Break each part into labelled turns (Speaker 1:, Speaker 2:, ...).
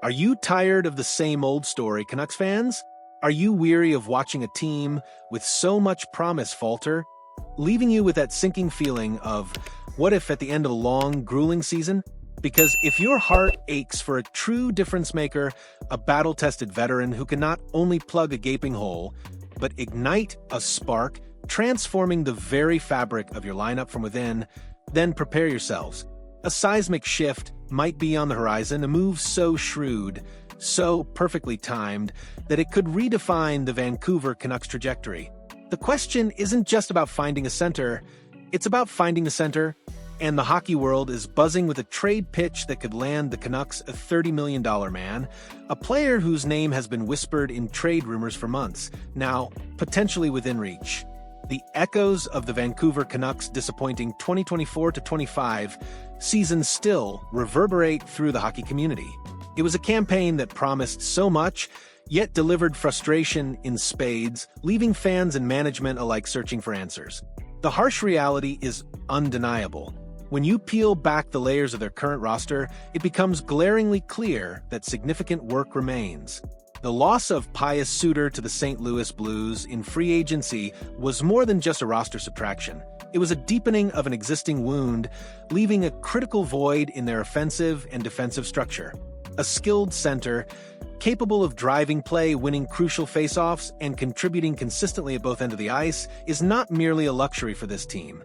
Speaker 1: Are you tired of the same old story, Canucks fans? Are you weary of watching a team with so much promise falter, leaving you with that sinking feeling of, what if at the end of a long, grueling season? Because if your heart aches for a true difference maker, a battle-tested veteran who can not only plug a gaping hole, but ignite a spark, transforming the very fabric of your lineup from within, then prepare yourselves. A seismic shift might be on the horizon, a move so shrewd, so perfectly timed, that it could redefine the Vancouver Canucks trajectory. The question isn't just about finding a center, it's about finding the center, and the hockey world is buzzing with a trade pitch that could land the Canucks a $30 million man, a player whose name has been whispered in trade rumors for months, now potentially within reach. The echoes of the Vancouver Canucks' disappointing 2024-25 season still reverberate through the hockey community. It was a campaign that promised so much, yet delivered frustration in spades, leaving fans and management alike searching for answers. The harsh reality is undeniable. When you peel back the layers of their current roster, it becomes glaringly clear that significant work remains. The loss of Pius Suter to the St. Louis Blues in free agency was more than just a roster subtraction. It was a deepening of an existing wound, leaving a critical void in their offensive and defensive structure. A skilled center, capable of driving play, winning crucial faceoffs, and contributing consistently at both ends of the ice, is not merely a luxury for this team.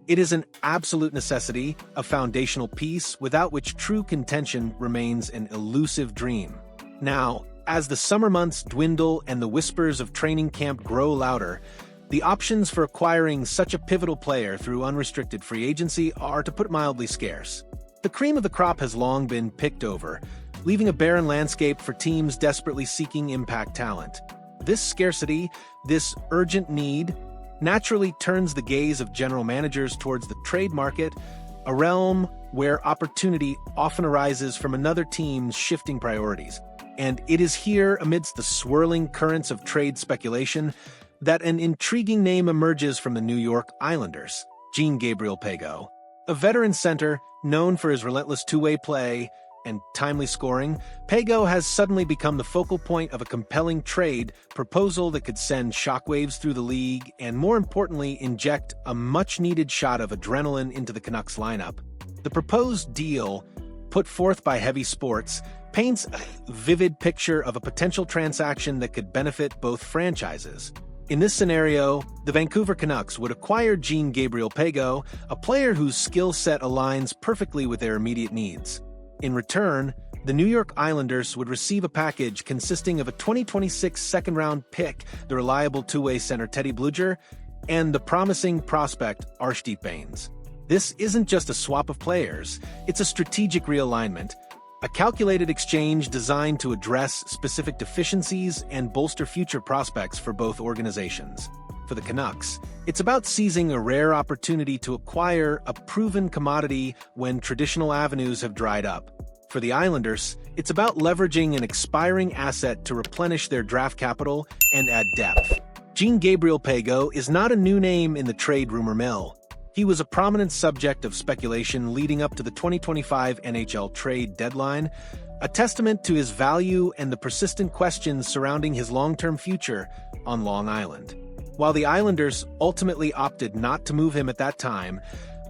Speaker 1: It is an absolute necessity, a foundational piece without which true contention remains an elusive dream. Now, as the summer months dwindle and the whispers of training camp grow louder, the options for acquiring such a pivotal player through unrestricted free agency are, to put it mildly, scarce. The cream of the crop has long been picked over, leaving a barren landscape for teams desperately seeking impact talent. This scarcity, this urgent need, naturally turns the gaze of general managers towards the trade market, a realm where opportunity often arises from another team's shifting priorities. And it is here, amidst the swirling currents of trade speculation, that an intriguing name emerges from the New York Islanders, Jean-Gabriel Pageau. A veteran center known for his relentless two-way play and timely scoring, Pageau has suddenly become the focal point of a compelling trade proposal that could send shockwaves through the league and, more importantly, inject a much-needed shot of adrenaline into the Canucks lineup. The proposed deal, put forth by Heavy Sports, paints a vivid picture of a potential transaction that could benefit both franchises. In this scenario, the Vancouver Canucks would acquire Jean-Gabriel Pageau, a player whose skill set aligns perfectly with their immediate needs. In return, the New York Islanders would receive a package consisting of a 2026 second-round pick, the reliable two-way center Teddy Blueger, and the promising prospect Arshdeep Bains. This isn't just a swap of players, it's a strategic realignment, a calculated exchange designed to address specific deficiencies and bolster future prospects for both organizations. For the Canucks, it's about seizing a rare opportunity to acquire a proven commodity when traditional avenues have dried up. For the Islanders, it's about leveraging an expiring asset to replenish their draft capital and add depth. Jean-Gabriel Pageau is not a new name in the trade rumor mill. He was a prominent subject of speculation leading up to the 2025 NHL trade deadline, a testament to his value and the persistent questions surrounding his long-term future on Long Island. While the Islanders ultimately opted not to move him at that time,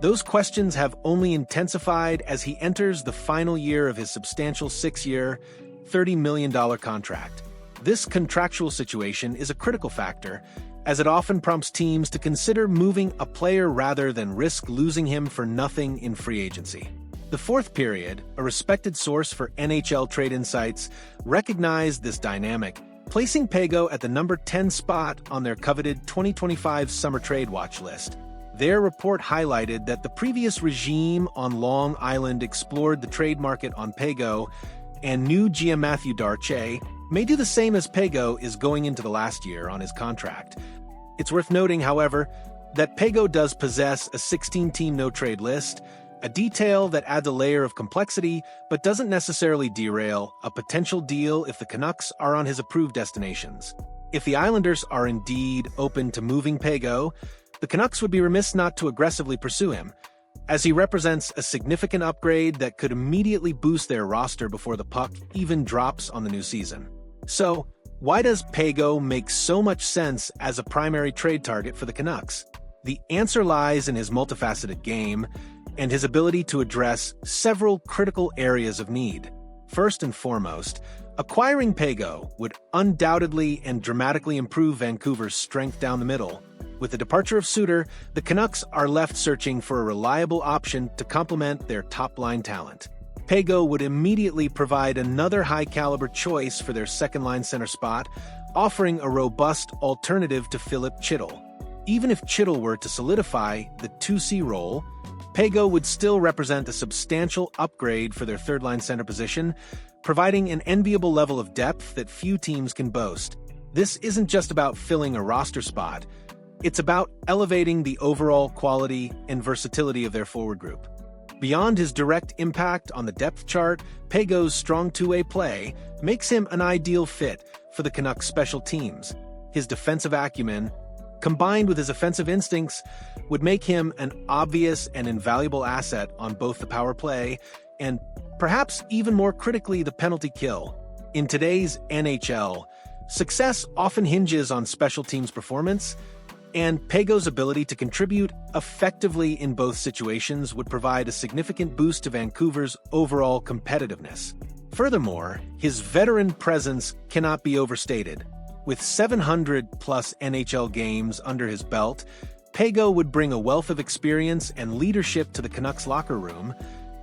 Speaker 1: those questions have only intensified as he enters the final year of his substantial 6-year, $30 million contract. This contractual situation is a critical factor, as it often prompts teams to consider moving a player rather than risk losing him for nothing in free agency. The Fourth Period, a respected source for NHL trade insights, recognized this dynamic, placing Pageau at the number 10 spot on their coveted 2025 summer trade watch list. Their report highlighted that the previous regime on Long Island explored the trade market on Pageau, and new GM Matthew Darche may do the same as Pageau is going into the last year on his contract. It's worth noting, however, that Pageau does possess a 16-team no-trade list, a detail that adds a layer of complexity but doesn't necessarily derail a potential deal if the Canucks are on his approved destinations. If the Islanders are indeed open to moving Pageau, the Canucks would be remiss not to aggressively pursue him. as he represents a significant upgrade that could immediately boost their roster before the puck even drops on the new season. So, why does Pageau make so much sense as a primary trade target for the Canucks? The answer lies in his multifaceted game and his ability to address several critical areas of need. First and foremost, acquiring Pageau would undoubtedly and dramatically improve Vancouver's strength down the middle. With the departure of Suter, the Canucks are left searching for a reliable option to complement their top-line talent. Pageau would immediately provide another high-caliber choice for their second-line center spot, offering a robust alternative to Philip Chytil. Even if Chytil were to solidify the 2C role, Pageau would still represent a substantial upgrade for their third-line center position, providing an enviable level of depth that few teams can boast. This isn't just about filling a roster spot. It's about elevating the overall quality and versatility of their forward group. Beyond his direct impact on the depth chart, Pageau's strong two-way play makes him an ideal fit for the Canucks' special teams. His defensive acumen, combined with his offensive instincts, would make him an obvious and invaluable asset on both the power play and, perhaps even more critically, the penalty kill. In today's NHL, success often hinges on special teams performance, and Pageau's ability to contribute effectively in both situations would provide a significant boost to Vancouver's overall competitiveness. Furthermore, his veteran presence cannot be overstated. With 700-plus NHL games under his belt, Pageau would bring a wealth of experience and leadership to the Canucks locker room,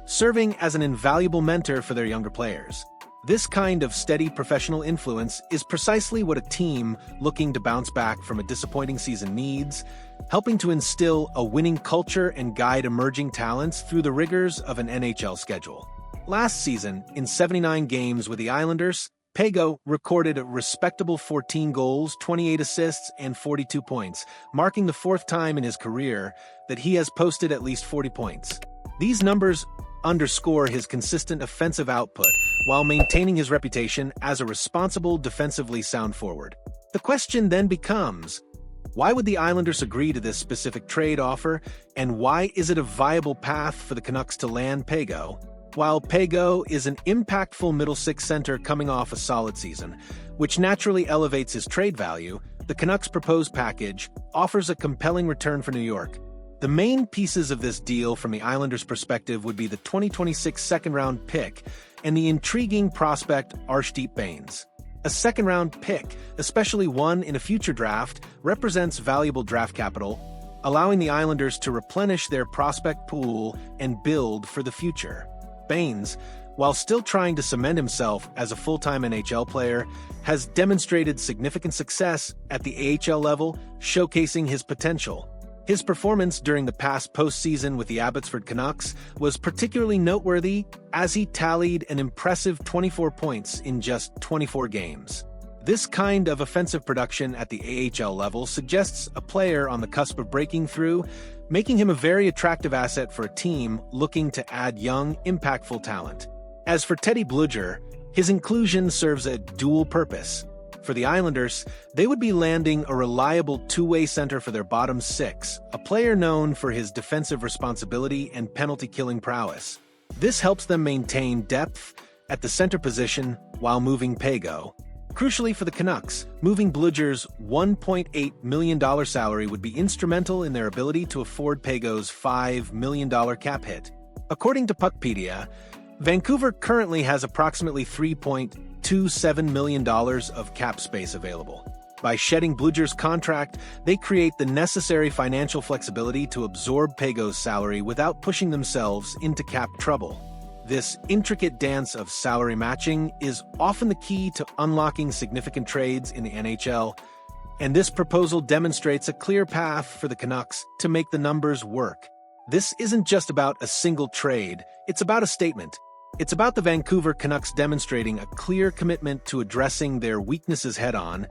Speaker 1: serving as an invaluable mentor for their younger players. This kind of steady professional influence is precisely what a team looking to bounce back from a disappointing season needs, helping to instill a winning culture and guide emerging talents through the rigors of an NHL schedule. Last season, in 79 games with the Islanders, Pageau recorded a respectable 14 goals, 28 assists, and 42 points, marking the fourth time in his career that he has posted at least 40 points. These numbers underscore his consistent offensive output while maintaining his reputation as a responsible, defensively sound forward. The question then becomes, why would the Islanders agree to this specific trade offer, and why is it a viable path for the Canucks to land Pageau? While Pageau is an impactful middle six center coming off a solid season, which naturally elevates his trade value, the Canucks' proposed package offers a compelling return for New York. The main pieces of this deal from the Islanders' perspective would be the 2026 second-round pick and the intriguing prospect Arshdeep Bains. A second-round pick, especially one in a future draft, represents valuable draft capital, allowing the Islanders to replenish their prospect pool and build for the future. Bains, while still trying to cement himself as a full-time NHL player, has demonstrated significant success at the AHL level, showcasing his potential. His performance during the past postseason with the Abbotsford Canucks was particularly noteworthy as he tallied an impressive 24 points in just 24 games. This kind of offensive production at the AHL level suggests a player on the cusp of breaking through, making him a very attractive asset for a team looking to add young, impactful talent. As for Teddy Blueger, his inclusion serves a dual purpose. For the Islanders, they would be landing a reliable two-way center for their bottom six, a player known for his defensive responsibility and penalty-killing prowess. This helps them maintain depth at the center position while moving Pageau. Crucially for the Canucks, moving Blueger's $1.8 million salary would be instrumental in their ability to afford Pageau's $5 million cap hit. According to Puckpedia, Vancouver currently has approximately $3.27 million of cap space available. By shedding Blueger's contract, they create the necessary financial flexibility to absorb Pageau's salary without pushing themselves into cap trouble. This intricate dance of salary matching is often the key to unlocking significant trades in the NHL, and this proposal demonstrates a clear path for the Canucks to make the numbers work. This isn't just about a single trade, it's about a statement. It's about the Vancouver Canucks demonstrating a clear commitment to addressing their weaknesses head-on,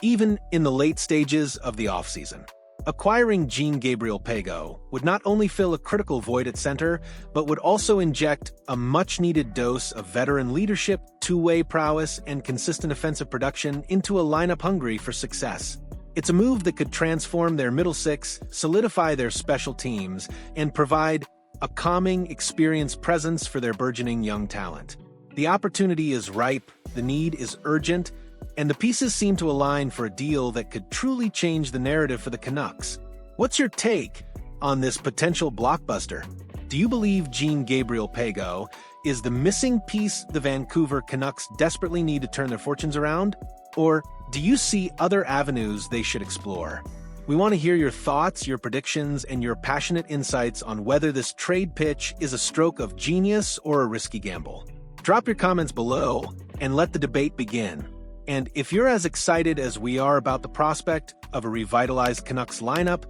Speaker 1: even in the late stages of the offseason. Acquiring Jean-Gabriel Pageau would not only fill a critical void at center, but would also inject a much-needed dose of veteran leadership, two-way prowess, and consistent offensive production into a lineup hungry for success. It's a move that could transform their middle six, solidify their special teams, and provide a calming, experienced presence for their burgeoning young talent. The opportunity is ripe, the need is urgent, and the pieces seem to align for a deal that could truly change the narrative for the Canucks. What's your take on this potential blockbuster? Do you believe Jean-Gabriel Pageau is the missing piece the Vancouver Canucks desperately need to turn their fortunes around? Or do you see other avenues they should explore? We want to hear your thoughts, your predictions, and your passionate insights on whether this trade pitch is a stroke of genius or a risky gamble. Drop your comments below and let the debate begin. And if you're as excited as we are about the prospect of a revitalized Canucks lineup,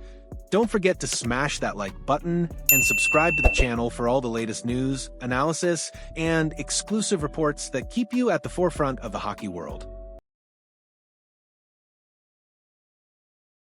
Speaker 1: don't forget to smash that like button and subscribe to the channel for all the latest news, analysis, and exclusive reports that keep you at the forefront of the hockey world.